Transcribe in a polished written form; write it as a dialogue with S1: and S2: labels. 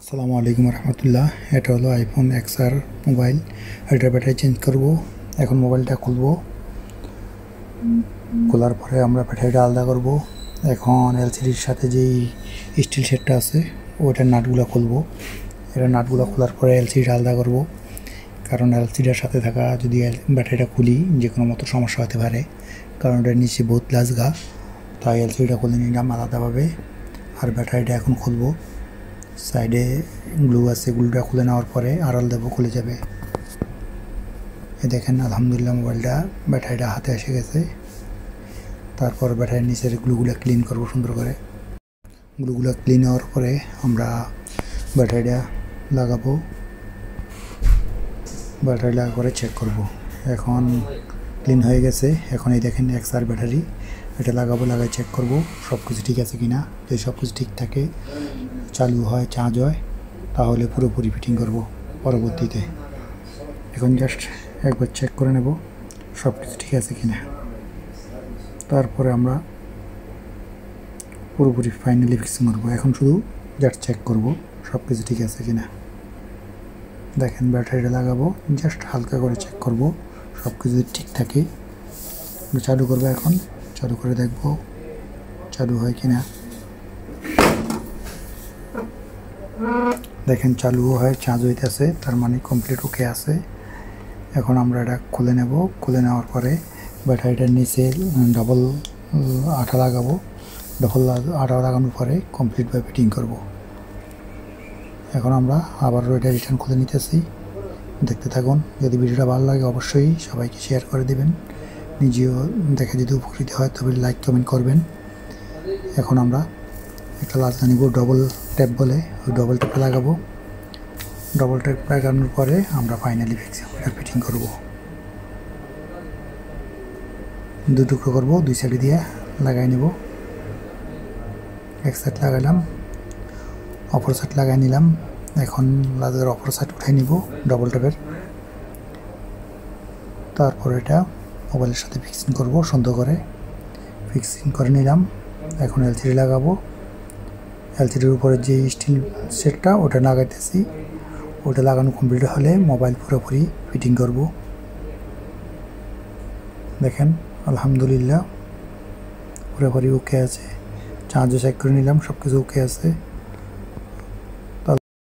S1: আসসালামু আলাইকুম রহমতুল্লাহ। এটা হলো আইফোন এক্সআর মোবাইল। এটার ব্যাটারি চেঞ্জ করব। এখন মোবাইলটা খুলবো। খোলার পরে আমরা ব্যাটারিটা আলাদা করব। এখন এলসিডির সাথে যেই স্টিল সেটটা আছে ওইটার নাটগুলো খুলবো। এটা নাটগুলো খোলার পরে এলসিডিটা আলাদা করব, কারণ এলসিডির সাথে থাকা যদি ব্যাটারিটা খুলি যে কোনো মতো সমস্যা হতে পারে, কারণ ওটার নিচে বহুত লাজগা। তাই এলসিডিটা খুলে নিলাম আলাদাভাবে। আর ব্যাটারিটা এখন খুলবো। সাইডে গ্লু আছে, গ্লুটা খুলে নেওয়ার পরে আড়াল দেবো, খুলে যাবে। এ দেখেন আলহামদুলিল্লাহ মোবাইলটা ব্যাটারিটা হাতে এসে গেছে। তারপর ব্যাটারির নিচের গ্লুগুলো ক্লিন করবো সুন্দর করে। গ্লুগুলো ক্লিন হওয়ার পরে আমরা ব্যাটারিটা লাগাবো। ব্যাটারি লাগা করে চেক করব। এখন ক্লিন হয়ে গেছে। এখন এই দেখেন এক্সআর ব্যাটারি, এটা লাগাবো, লাগাই চেক করব সব কিছু ঠিক আছে কিনা। যদি সব কিছু ঠিক থাকে, চালু হয়, চার্জ হয়, তাহলে পুরোপুরি ফিটিং করব পরবর্তীতে। এখন জাস্ট একবার চেক করে নেব সব কিছু ঠিক আছে কিনা। তারপরে আমরা পুরোপুরি ফাইনালি ফিক্সিং করব। এখন শুধু জাস্ট চেক করব সব কিছু ঠিক আছে কিনা। দেখেন ব্যাটারিটা লাগাবো, জাস্ট হালকা করে চেক করব সব কিছু ঠিক থাকে। চালু করবো। এখন চালু করে দেখব চালু হয় কিনা। দেখেন চালুও হয়, চার্জ হইতেছে, তার মানে কমপ্লিট ওকে আছে। এখন আমরা এটা খুলে নেব। খুলে নেওয়ার পরে ব্যাটারিটার নিচে ডবল আঠা লাগাবো। ডবল আঠা লাগানোর পরে কমপ্লিটভাবে ফিটিং করব। এখন আমরা আবারও এটা রিটার্ন খুলে নিতেছি। দেখতে থাকুন। যদি ভিডিওটা ভালো লাগে অবশ্যই সবাইকে শেয়ার করে দেবেন। নিজেও দেখে যদি উপকৃত হয় তবে লাইক কমেন্ট করবেন। এখন আমরা একটা লাচকা নিব, ডবল ট্যাপ বলে, ওই ডবল ট্যাপটা লাগাবো। ডবল ট্যাপ লাগানোর পরে আমরা ফাইনালি ফিটিং করব। দু টুকরো করবো, দুই সাইডে দিয়ে লাগাই নেব। এক সাইড লাগাইলাম, অপর সাইড লাগাই নিলাম। এখন লাচকার অপর সাইড উঠাই নিব ডবল ট্যাপের। তারপর এটা মোবাইলের সাথে ফিক্সিং করব সুন্দর করে। ফিক্সিং করে নিলাম। এখন এলসিডি লাগাবো। এলসিডির উপরে যে স্টিল সেটটা ওটা লাগাইতেছি। ওটা লাগানো কমপ্লিট হলে মোবাইল পুরোপুরি ফিটিং করব। দেখেন আলহামদুলিল্লাহ পুরোপুরি ওকে আছে। চার্জও চেক করে নিলাম, সব কিছু ওকে আছে।